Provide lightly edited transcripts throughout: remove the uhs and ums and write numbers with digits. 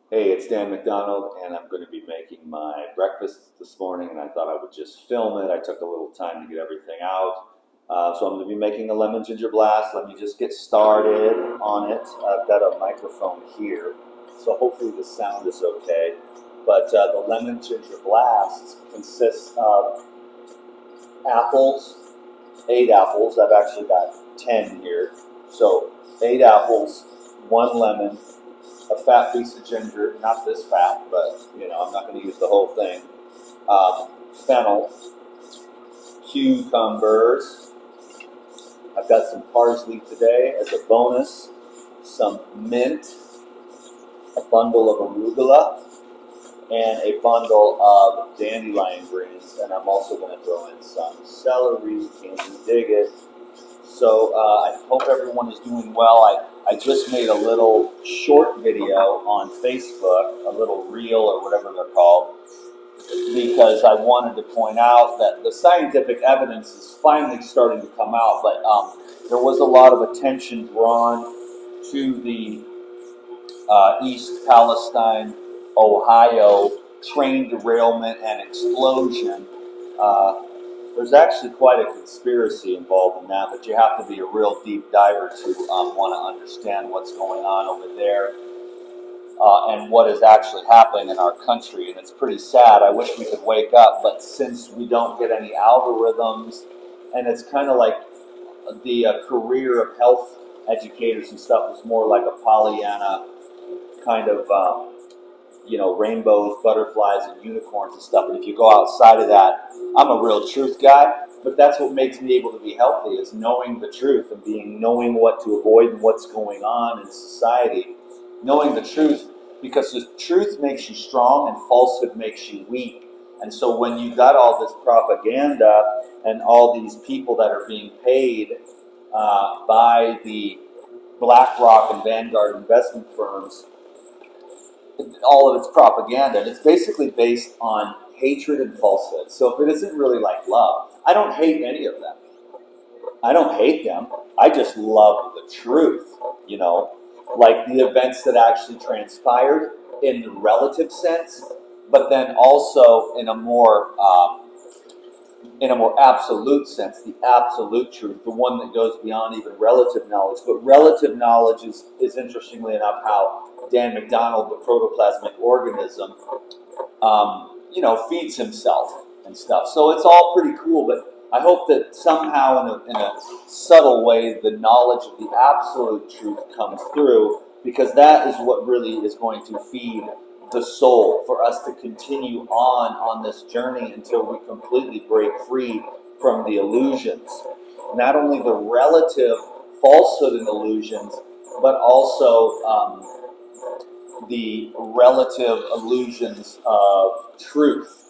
Hey, it's Dan McDonald, and I'm going to be making my breakfast this morning, and I thought I would just film it. I took a little time to get everything out. So I'm going to be making a lemon ginger blast. Let me just get started on it. I've got a microphone here, so hopefully the sound is okay. But the lemon ginger blast consists of apples, 8 apples. I've actually got 10 here. So 8 apples, 1 lemon, a fat piece of ginger, not this fat, but I'm not going to use the whole thing. Fennel, cucumbers. I've got some parsley today as a bonus, some mint, a bundle of arugula, and a bundle of dandelion greens. And I'm also going to throw in some celery. Can you dig it? So I hope everyone is doing well. I just made a little short video on Facebook, a little reel or whatever they're called, because I wanted to point out that the scientific evidence is finally starting to come out, but there was a lot of attention drawn to the East Palestine, Ohio train derailment and explosion. There's actually quite a conspiracy involved in that, but you have to be a real deep diver to want to understand what's going on over there and what is actually happening in our country. And it's pretty sad. I wish we could wake up, but since we don't get any algorithms, and it's kind of like the career of health educators and stuff is more like a Pollyanna kind of rainbows, butterflies, and unicorns and stuff. And if you go outside of that, I'm a real truth guy. But that's what makes me able to be healthy, is knowing the truth and knowing what to avoid and what's going on in society. Knowing the truth, because the truth makes you strong and falsehood makes you weak. And so when you got all this propaganda and all these people that are being paid by the BlackRock and Vanguard investment firms, all of its propaganda, and it's basically based on hatred and falsehood. So if it isn't really like love, I don't hate any of them. I don't hate them. I just love the truth, like the events that actually transpired in the relative sense, but then also in a more absolute sense, the absolute truth, the one that goes beyond even relative knowledge. But relative knowledge is interestingly enough how Dan McDonald, the protoplasmic organism, feeds himself and stuff. So it's all pretty cool, but I hope that somehow in a subtle way, the knowledge of the absolute truth comes through, because that is what really is going to feed the soul for us to continue on this journey until we completely break free from the illusions. Not only the relative falsehood and illusions, but also the relative illusions of truth.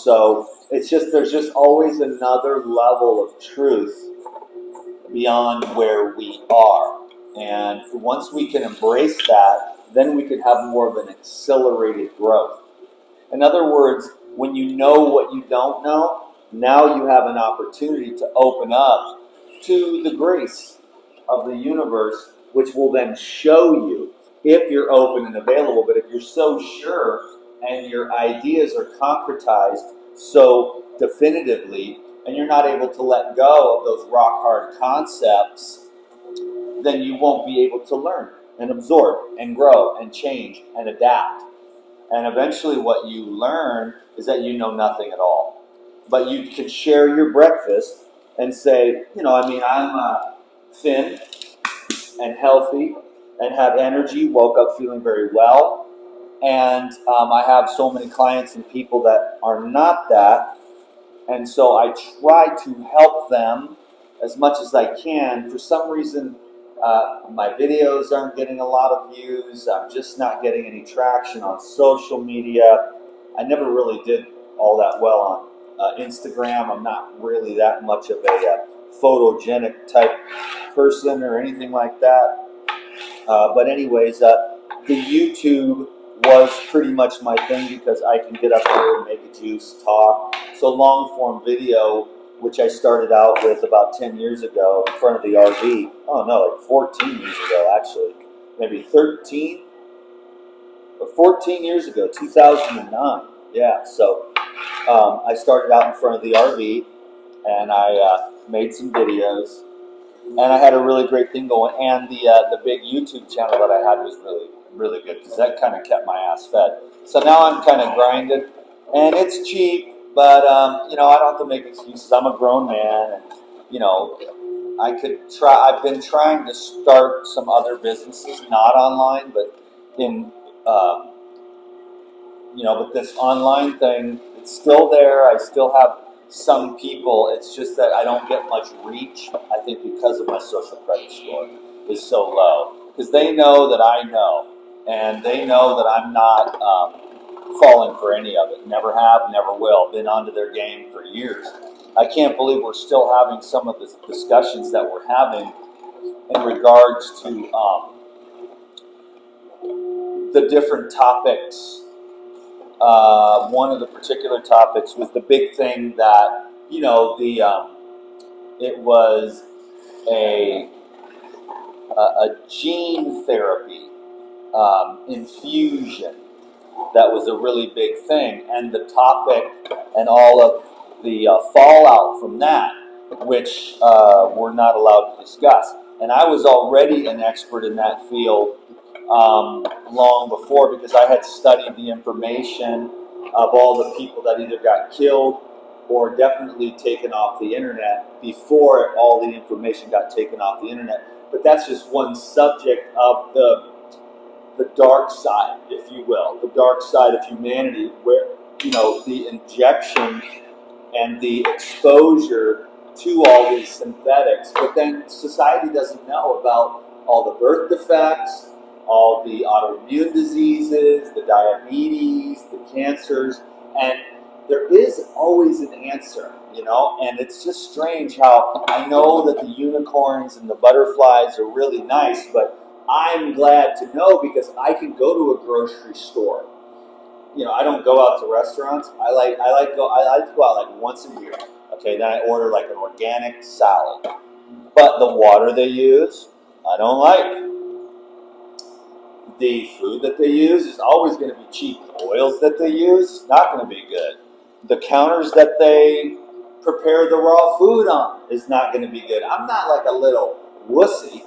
So there's just always another level of truth beyond where we are. And once we can embrace that, then we could have more of an accelerated growth. In other words, when you know what you don't know, now you have an opportunity to open up to the grace of the universe, which will then show you if you're open and available. But if you're so sure and your ideas are concretized so definitively, and you're not able to let go of those rock hard concepts, then you won't be able to learn and absorb and grow and change and adapt. And eventually what you learn is that you know nothing at all. But you can share your breakfast and say, I'm thin and healthy and have energy, woke up feeling very well. And I have so many clients and people that are not that. And so I try to help them as much as I can. For some reason, my videos aren't getting a lot of views. I'm just not getting any traction on social media. I never really did all that well on Instagram. I'm not really that much of a photogenic type person or anything like that. But anyways, the YouTube was pretty much my thing, because I can get up here and make a juice, talk. So long form video, which I started out with about 10 years ago in front of the RV. Oh no, like 14 years ago actually. Maybe 13. 14 years ago, 2009. Yeah, so I started out in front of the RV, and I made some videos, and I had a really great thing going. And the big YouTube channel that I had was really good because that kind of kept my ass fed. So now I'm kind of grinding, and it's cheap, but you know, I don't have to make excuses. I'm a grown man, and you know, I could try. I've been trying to start some other businesses, not online, but in you know, but this online thing, it's still there. I still have some people. It's just that I don't get much reach. I think because of my social credit score is so low. Because they know that I know, and they know that I'm not falling for any of it. Never have, never will. Been onto their game for years. I can't believe we're still having some of the discussions that we're having in regards to the different topics. One of the particular topics was the big thing that, you know, it was a gene therapy infusion that was a really big thing, and the topic and all of the fallout from that, which we're not allowed to discuss. And I was already an expert in that field long before, because I had studied the information of all the people that either got killed or definitely taken off the internet before all the information got taken off the internet. But that's just one subject of the dark side, if you will, the dark side of humanity, where, you know, the injection and the exposure to all these synthetics. But then society doesn't know about all the birth defects, all the autoimmune diseases, the diabetes, the cancers, and there is always an answer, you know. And it's just strange how I know that the unicorns and the butterflies are really nice, but I'm glad to know, because I can go to a grocery store. You know, I don't go out to restaurants. I like to go out like once a year. Okay, then I order like an organic salad. But the water they use, I don't like. The food that they use is always going to be cheap. The oils that they use is not going to be good. The counters that they prepare the raw food on is not going to be good. I'm not like a little wussy.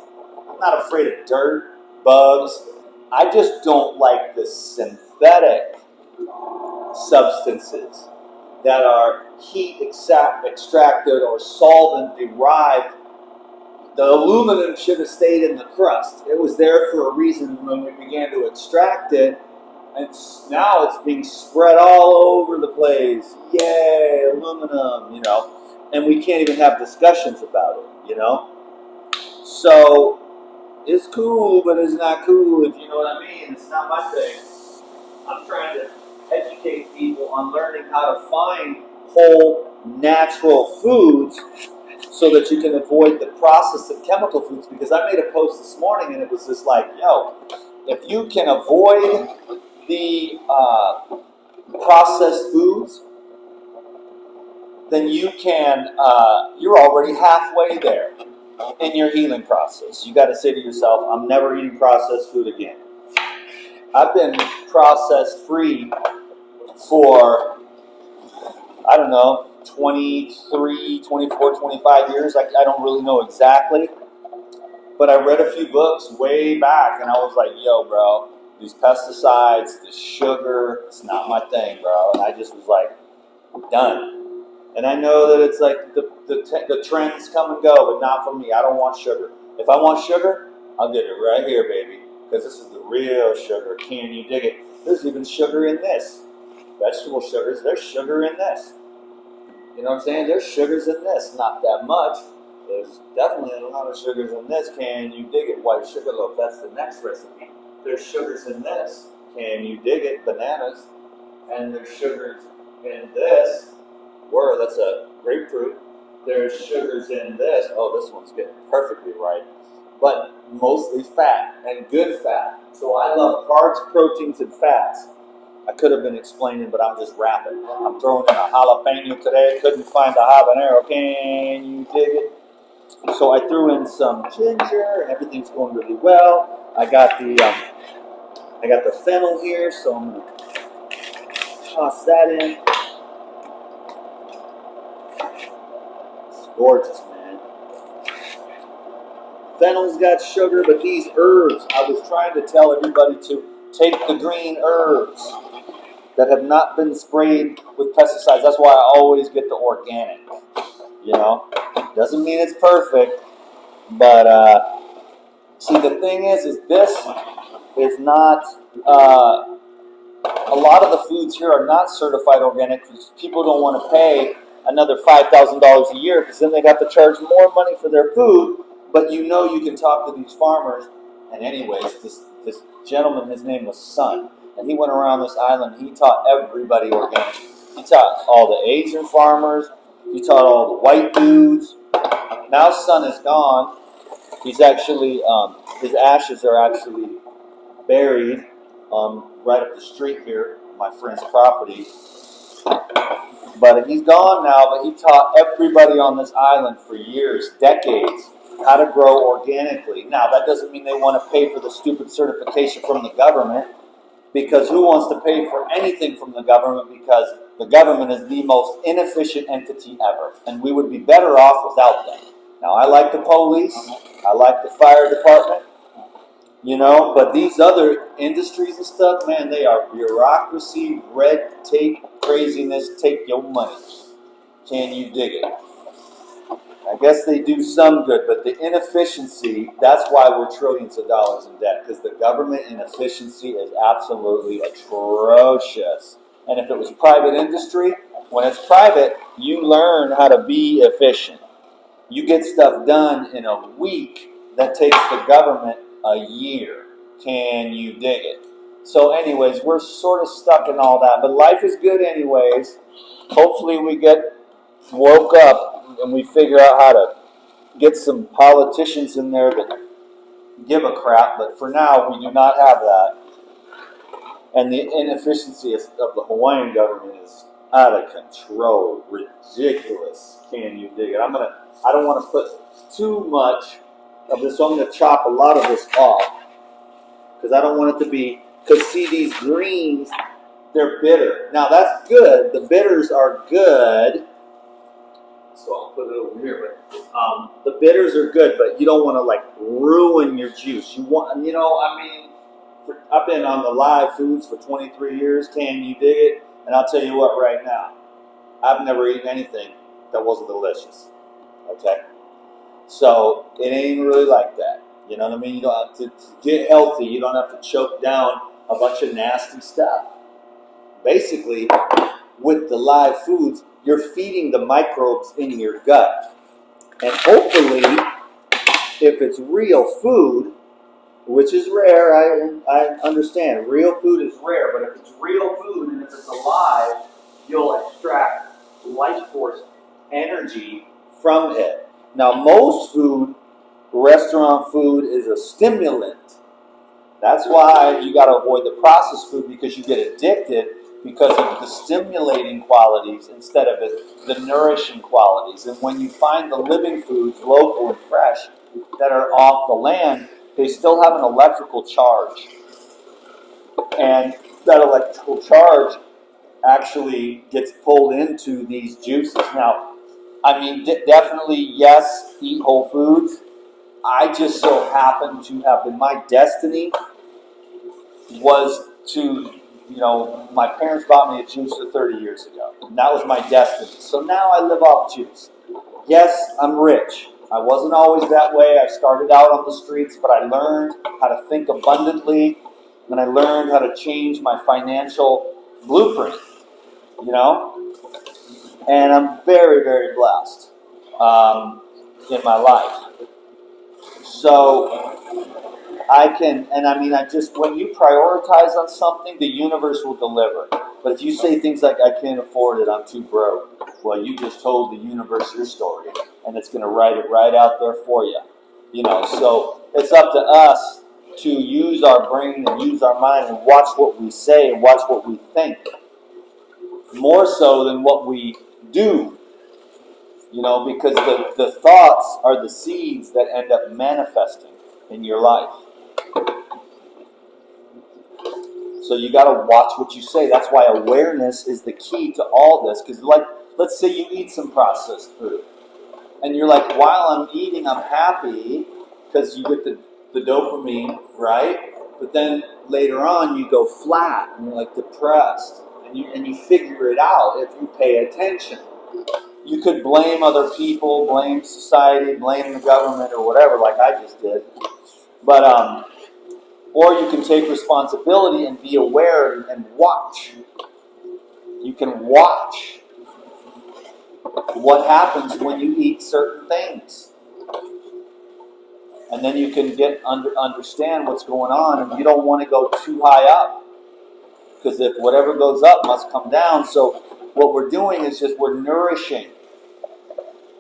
I'm not afraid of dirt, bugs. I just don't like the synthetic substances that are heat extracted or solvent derived. The aluminum should have stayed in the crust. It was there for a reason when we began to extract it, and now it's being spread all over the place. Yay, aluminum, you know, and we can't even have discussions about it, you know. So it's cool, but it's not cool, if you know what I mean. It's not my thing. I'm trying to educate people on learning how to find whole, natural foods so that you can avoid the processed and chemical foods. Because I made a post this morning, and it was just like, yo, if you can avoid the processed foods, then you can, you're already halfway there in your healing process. You got to say to yourself, I'm never eating processed food again. I've been processed free for, I don't know, 23, 24, 25 years. I don't really know exactly. But I read a few books way back, and I was like, yo, bro, these pesticides, the sugar, it's not my thing, bro. And I just was like, done. And I know that it's like the trends come and go, but not for me. I don't want sugar. If I want sugar, I'll get it right here, baby. Because this is the real sugar. Can you dig it? There's even sugar in this. Vegetable sugars, there's sugar in this. You know what I'm saying? There's sugars in this. Not that much. There's definitely a lot of sugars in this. Can you dig it? White sugar loaf. That's the next recipe. There's sugars in this. Can you dig it? Bananas. And there's sugars in this. Where that's a grapefruit. There's sugars in this. Oh, this one's getting perfectly right. But mostly fat, and good fat. So I love carbs, proteins, and fats. I could have been explaining, but I'm just rapping. I'm throwing in a jalapeno today. Couldn't find a habanero. Can you dig it? So I threw in some ginger, and everything's going really well. I got the I got the fennel here, so I'm going to toss that in. It's gorgeous, man. Fennel's got sugar, but these herbs, I was trying to tell everybody to take the green herbs that have not been sprayed with pesticides. That's why I always get the organic. You know, doesn't mean it's perfect, but see, the thing is this is not. A lot of the foods here are not certified organic because people don't want to pay another $5,000 a year because then they'd have to charge more money for their food. But you know, you can talk to these farmers. And anyways, this gentleman, his name was Sun, and he went around this island. He taught everybody organic. He taught all the Asian farmers. He taught all the white dudes. Now Sun is gone. He's actually his ashes are actually buried right up the street here, my friend's property. But he's gone now, but he taught everybody on this island for years, decades, how to grow organically. Now, that doesn't mean they want to pay for the stupid certification from the government, because who wants to pay for anything from the government? Because the government is the most inefficient entity ever, and we would be better off without them. Now, I like the police, I like the fire department, you know, but these other industries and stuff, man, they are bureaucracy, red tape, craziness, take your money. Can you dig it? I guess they do some good, but the inefficiency, that's why we're trillions of dollars in debt, because the government inefficiency is absolutely atrocious. And if it was private industry, when it's private, you learn how to be efficient. You get stuff done in a week that takes the government a year. Can you dig it? So anyways, we're sort of stuck in all that, but life is good anyways. Hopefully we get woke up and we figure out how to get some politicians in there that give a crap, but for now we do not have that. And the inefficiency of the Hawaiian government is out of control, ridiculous. Can you dig it? I don't want to put too much of this, so I'm going to chop a lot of this off because I don't want it to be, because see, these greens, they're bitter. Now that's good. The bitters are good. So I'll put it over here. But the bitters are good, but you don't want to like ruin your juice. You want, you know, I mean, I've been on the live foods for 23 years. Can you dig it? And I'll tell you what, right now, I've never eaten anything that wasn't delicious. Okay, so it ain't really like that. You know what I mean? You don't have to get healthy. You don't have to choke down a bunch of nasty stuff. Basically, with the live foods, you're feeding the microbes in your gut. And hopefully, if it's real food, which is rare, I understand. Real food is rare, but if it's real food and if it's alive, you'll extract life force energy from it. Now, most food, restaurant food, is a stimulant. That's why you got to avoid the processed food, because you get addicted because of the stimulating qualities instead of the nourishing qualities. And when you find the living foods, local and fresh, that are off the land, they still have an electrical charge. And that electrical charge actually gets pulled into these juices. Now, I mean, definitely, yes, eat whole foods. I just so happen to have been, my destiny was to, you know, my parents bought me a juicer 30 years ago. And that was my destiny. So now I live off juice. Yes, I'm rich. I wasn't always that way. I started out on the streets, but I learned how to think abundantly, and I learned how to change my financial blueprint, you know? And I'm very, very blessed in my life. So I can, and I mean, when you prioritize on something, the universe will deliver. But if you say things like, I can't afford it, I'm too broke, well, you just told the universe your story, and it's going to write it right out there for you. You know, so it's up to us to use our brain and use our mind and watch what we say and watch what we think, more so than what we do. You know, because the thoughts are the seeds that end up manifesting in your life. So you got to watch what you say. That's why awareness is the key to all this. Because, like, let's say you eat some processed food, and you're like, while I'm eating, I'm happy because you get the dopamine, right? But then later on, you go flat and you're like depressed, and you figure it out if you pay attention. You could blame other people, blame society, blame the government, or whatever, like I just did. But or you can take responsibility and be aware and watch. You can watch what happens when you eat certain things. And then you can understand what's going on, and you don't want to go too high up. Because if whatever goes up must come down. So what we're doing is just we're nourishing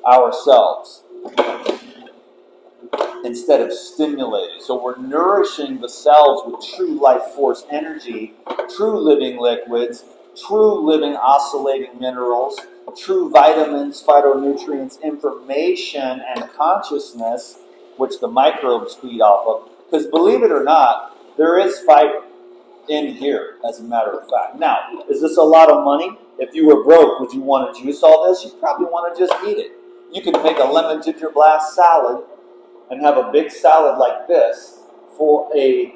ourselves instead of stimulating. So we're nourishing the cells with true life force energy, true living liquids, true living oscillating minerals, true vitamins, phytonutrients, information, and consciousness, which the microbes feed off of. Because believe it or not, there is fiber in here, as a matter of fact. Now, is this a lot of money? If you were broke, would you want to juice all this? You'd probably want to just eat it. You can make a lemon ginger blast salad and have a big salad like this for a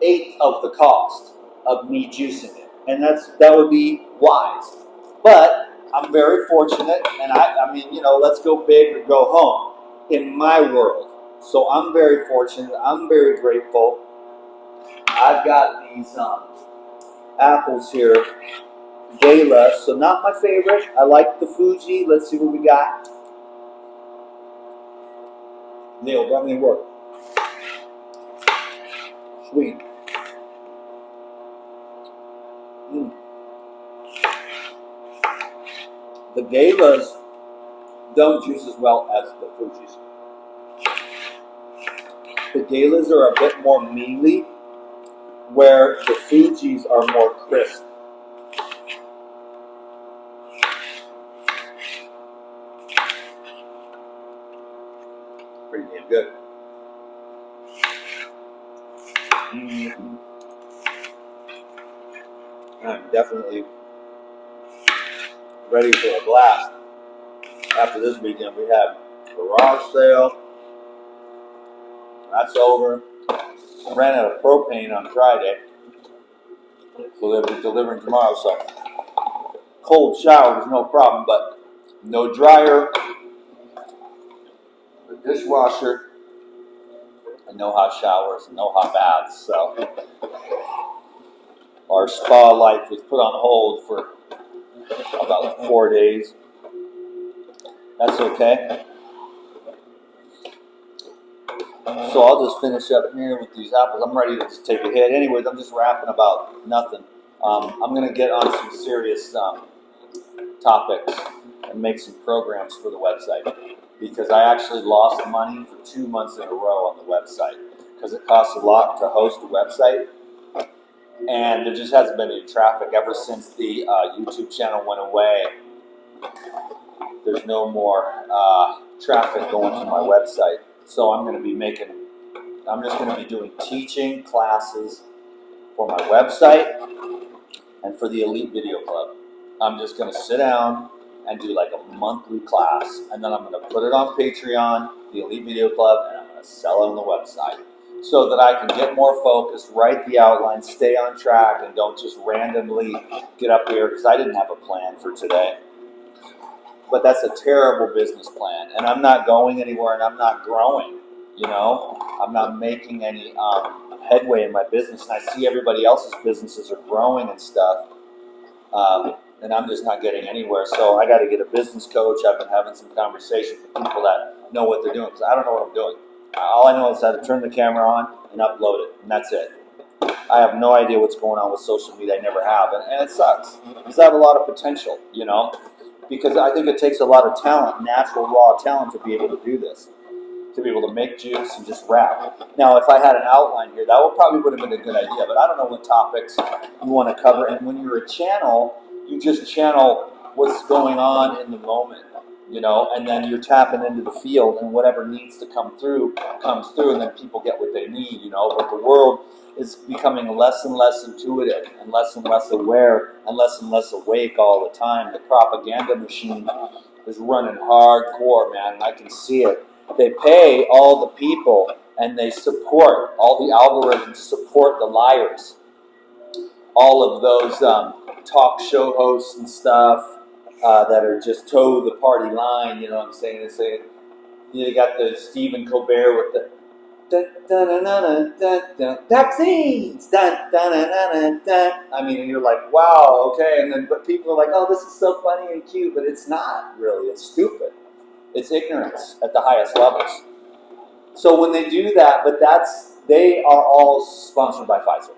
eighth of the cost of me juicing it. And that would be wise. But I'm very fortunate, and I mean, let's go big or go home in my world. So I'm very fortunate. I'm very grateful. I've got these apples here, Gala. So not my favorite. I like the Fuji. Let's see what we got. Neil, got me work. Sweet. The Galas don't juice as well as the Fujis. The Galas are a bit more mealy, where the Fujis are more crisp. Pretty damn good. I'm definitely ready for a blast. After this weekend, we have garage sale. That's over. I ran out of propane on Friday, so they'll be delivering tomorrow. So cold shower is no problem, but no dryer, the dishwasher, and no hot showers, and no hot baths. So our spa life was put on hold for about 4 days. That's okay. So I'll just finish up here with these apples. I'm ready to just take a hit. Anyways, I'm just rapping about nothing. I'm going to get on some serious topics and make some programs for the website, because I actually lost money for 2 months in a row on the website because it costs a lot to host a website, and there just hasn't been any traffic ever since the YouTube channel went away. There's no more traffic going to my website. So I'm just going to be doing teaching classes for my website and for the Elite Video Club. I'm just going to sit down and do like a monthly class, and then I'm going to put it on Patreon, the Elite Video Club, and I'm going to sell it on the website so that I can get more focused, write the outline, stay on track, and don't just randomly get up here, because I didn't have a plan for today. But that's a terrible business plan, and I'm not going anywhere, and I'm not growing. I'm not making any headway in my business, and I see everybody else's businesses are growing and stuff, and I'm just not getting anywhere. So I got to get a business coach. I've been having some conversations with people that know what they're doing, because I don't know what I'm doing. All I know is how to turn the camera on and upload it, and that's it. I have no idea what's going on with social media. I never have, and it sucks, because I have a lot of potential, because I think it takes a lot of talent, natural, raw talent, to be able to do this, to be able to make juice and just rap. Now, if I had an outline here, that would have been a good idea, but I don't know what topics you want to cover. And when you're a channel, you just channel what's going on in the moment, and then you're tapping into the field, and whatever needs to come through, comes through, and then people get what they need, But the world is becoming less and less intuitive and less aware and less awake all the time. The propaganda machine is running hardcore, man, and I can see it. They pay all the people and they support, all the algorithms support the liars. All of those talk show hosts and stuff that are just toe the party line, you know what I'm saying? They say, you got the Stephen Colbert with the Toxins. I mean, and you're like, wow, okay. And then, but people are like, oh, this is so funny and cute, but it's not really. It's stupid. It's ignorance at the highest levels. So when they do that, but they are all sponsored by Pfizer,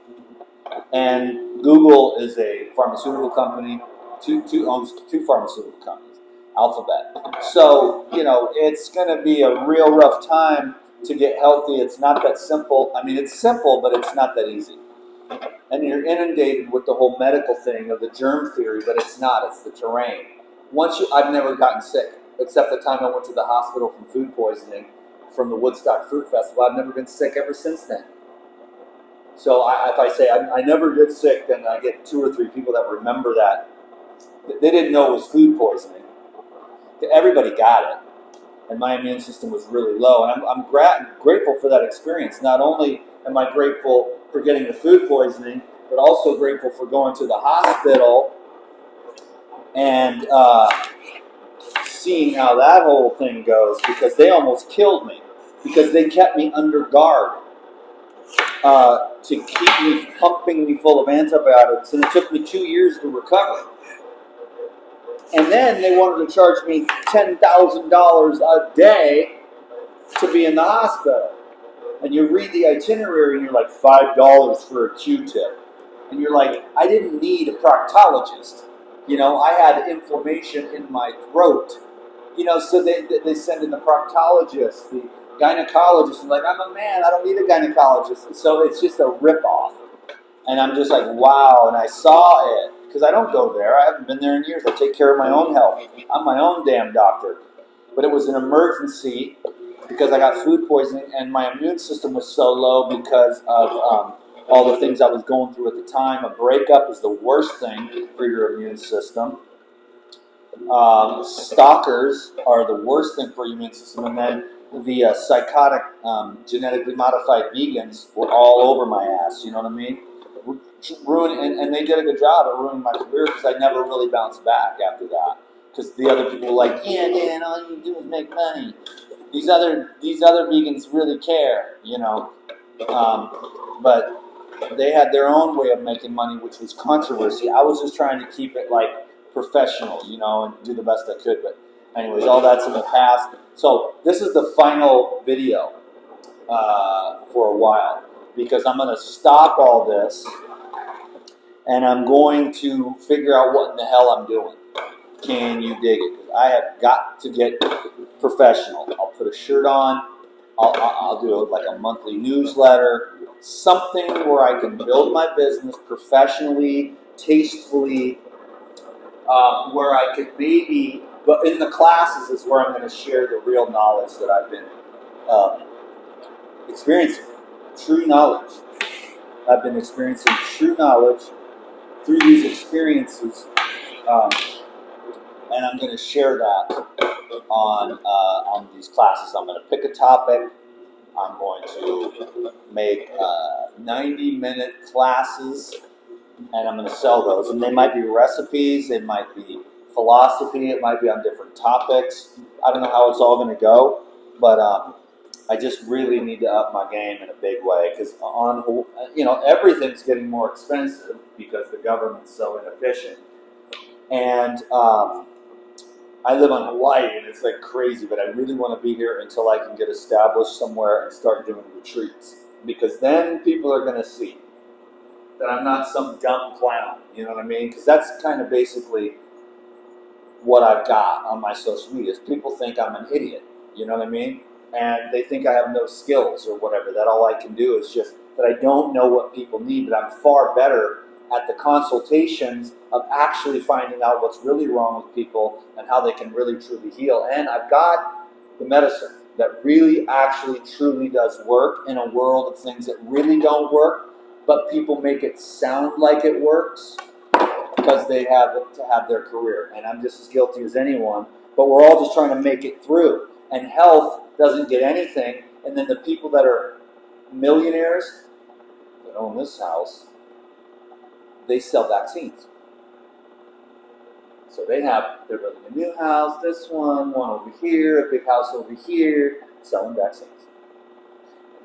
and Google is a pharmaceutical company. Owns two pharmaceutical companies, Alphabet. So it's going to be a real rough time to get healthy. It's not that simple. I mean, it's simple, but it's not that easy. And you're inundated with the whole medical thing of the germ theory, but it's not. It's the terrain. I've never gotten sick, except the time I went to the hospital from food poisoning from the Woodstock Fruit Festival. I've never been sick ever since then. So if I say I never get sick, then I get 2 or 3 people that remember that. They didn't know it was food poisoning. Everybody got it. And my immune system was really low. And I'm grateful for that experience. Not only am I grateful for getting the food poisoning, but also grateful for going to the hospital and seeing how that whole thing goes, because they almost killed me, because they kept me under guard to keep me pumping me full of antibiotics, and it took me 2 years to recover. And then they wanted to charge me $10,000 a day to be in the hospital. And you read the itinerary and you're like, $5 for a Q-tip. And you're like, I didn't need a proctologist. I had inflammation in my throat. So they send in the proctologist, the gynecologist. I'm like, I'm a man, I don't need a gynecologist. So it's just a ripoff. And I'm just like, wow. And I saw it. Because I don't go there. I haven't been there in years. I take care of my own health. I'm my own damn doctor. But it was an emergency because I got food poisoning and my immune system was so low because of all the things I was going through at the time. A breakup is the worst thing for your immune system. Stalkers are the worst thing for your immune system. And then the psychotic, genetically modified vegans were all over my ass. You know what I mean? And they did a good job at ruining my career because I never really bounced back after that. Because the other people were like, yeah, man, all you do is make money. These other vegans really care, but they had their own way of making money, which was controversy. I was just trying to keep it like professional, and do the best I could. But anyways, all that's in the past. So this is the final video for a while, because I'm going to stop all this and I'm going to figure out what in the hell I'm doing. Can you dig it? I have got to get professional. I'll put a shirt on. I'll do like a monthly newsletter, something where I can build my business professionally, tastefully, where I could maybe, but in the classes is where I'm going to share the real knowledge that I've been experiencing. True knowledge. I've been experiencing true knowledge through these experiences, and I'm going to share that on these classes. I'm going to pick a topic. I'm going to make 90-minute classes, and I'm going to sell those. And they might be recipes, they might be philosophy, it might be on different topics. I don't know how it's all going to go, but I just really need to up my game in a big way, because everything's getting more expensive because the government's so inefficient. And I live on Hawaii, and it's like crazy, but I really want to be here until I can get established somewhere and start doing retreats, because then people are going to see that I'm not some dumb clown, you know what I mean? Because that's kind of basically what I've got on my social media. People think I'm an idiot, you know what I mean? And they think I have no skills or whatever, that all I can do is just, that I don't know what people need, but I'm far better at the consultations of actually finding out what's really wrong with people and how they can really truly heal. And I've got the medicine that really actually truly does work in a world of things that really don't work. but people make it sound like it works because they have to have their career. And I'm just as guilty as anyone, but we're all just trying to make it through. And health doesn't get anything. And then the people that are millionaires that own this house, they sell vaccines. So they're building a new house, this one over here, a big house over here, selling vaccines.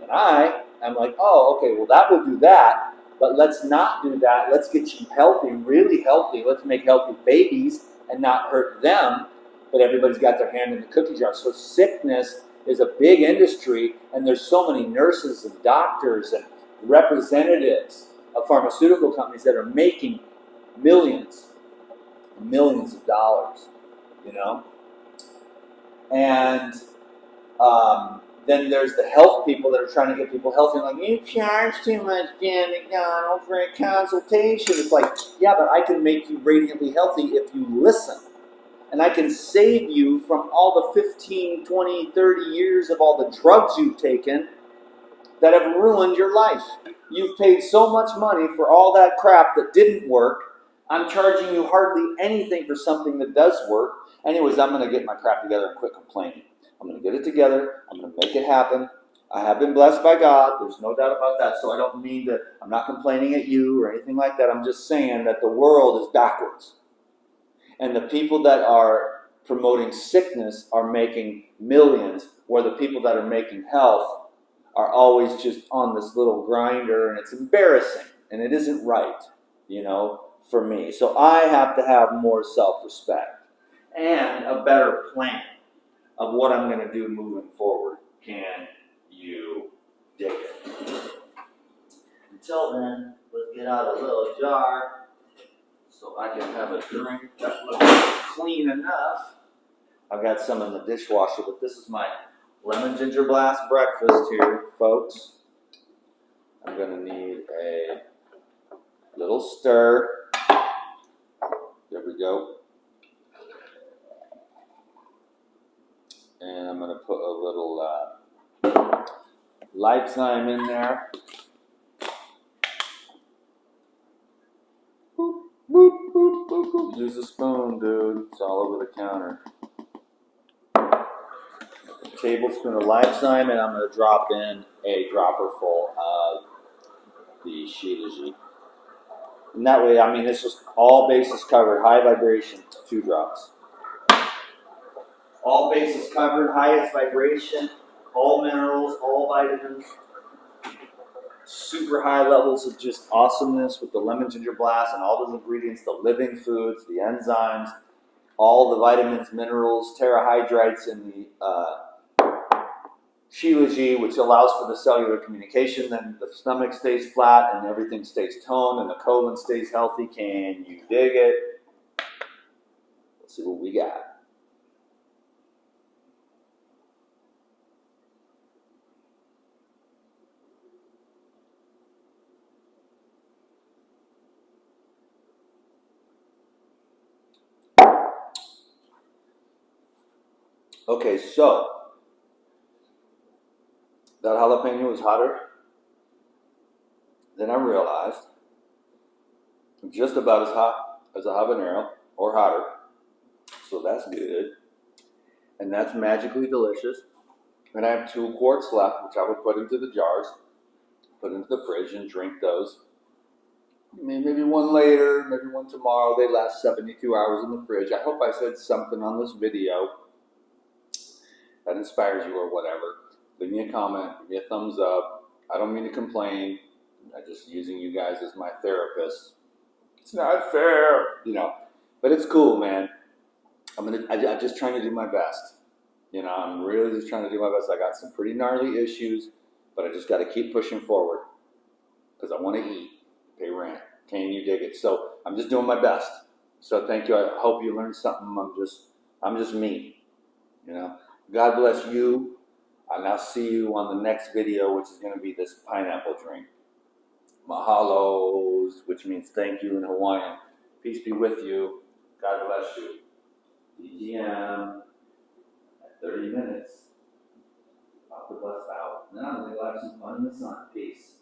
And I'm like, oh, okay, well that will do that, but let's not do that. Let's get you healthy, really healthy. Let's make healthy babies and not hurt them. But everybody's got their hand in the cookie jar. So sickness is a big industry, and there's so many nurses and doctors and representatives of pharmaceutical companies that are making millions of dollars, you know? And then there's the health people that are trying to get people healthy. Like, you charge too much, Dan McDonald, for a consultation. It's like, yeah, but I can make you radiantly healthy if you listen. And I can save you from all the 15, 20, 30 years of all the drugs you've taken that have ruined your life. You've paid so much money for all that crap that didn't work. I'm charging you hardly anything for something that does work. Anyways, I'm going to get my crap together and quit complaining. I'm going to get it together. I'm going to make it happen. I have been blessed by God. There's no doubt about that. So I don't mean to, I'm not complaining at you or anything like that. I'm just saying that the world is backwards. And the people that are promoting sickness are making millions, where the people that are making health are always just on this little grinder, and it's embarrassing, and it isn't right, you know, for me. So I have to have more self-respect and a better plan of what I'm going to do moving forward. Can you dig it? Until then, let's get out a little jar so I can have a drink that looks clean enough. I've got some in the dishwasher, but this is my lemon ginger blast breakfast here, folks. I'm going to need a little stir. There we go. And I'm going to put a little lifetime in there. Boop, boop, boop, boop, boop. Use a spoon, dude. It's all over the counter. A tablespoon of lifetime, and I'm going to drop in a dropper full of the Shilajit. And that way, I mean, it's just all bases covered, high vibration, 2 drops. All bases covered, highest vibration, all minerals, all vitamins. Super high levels of just awesomeness with the lemon ginger blast and all those ingredients, the living foods, the enzymes, all the vitamins, minerals, terahydrites in the Shilajit, which allows for the cellular communication. Then the stomach stays flat and everything stays toned and the colon stays healthy. Can you dig it? Let's see what we got. Okay, so that jalapeno was hotter than I realized. Just about as hot as a habanero, or hotter. So that's good. And that's magically delicious. And I have 2 quarts left, which I will put into the jars, put into the fridge, and drink those. Maybe one later, maybe one tomorrow. They last 72 hours in the fridge. I hope I said something on this video that inspires you or whatever. Leave me a comment, give me a thumbs up. I don't mean to complain. I'm just using you guys as my therapist. It's not fair, you know. But it's cool, man. I'm just trying to do my best. You know, I'm really just trying to do my best. I got some pretty gnarly issues, but I just got to keep pushing forward because I want to eat, pay rent. Can you dig it? So I'm just doing my best. So thank you. I hope you learned something. I'm just me. You know. God bless you. I'll now see you on the next video, which is going to be this pineapple drink. Mahalos, which means thank you in Hawaiian. Peace be with you. God bless you. DGM at 30 minutes. About to bust out. Now I'm going to have some fun in the sun. Peace.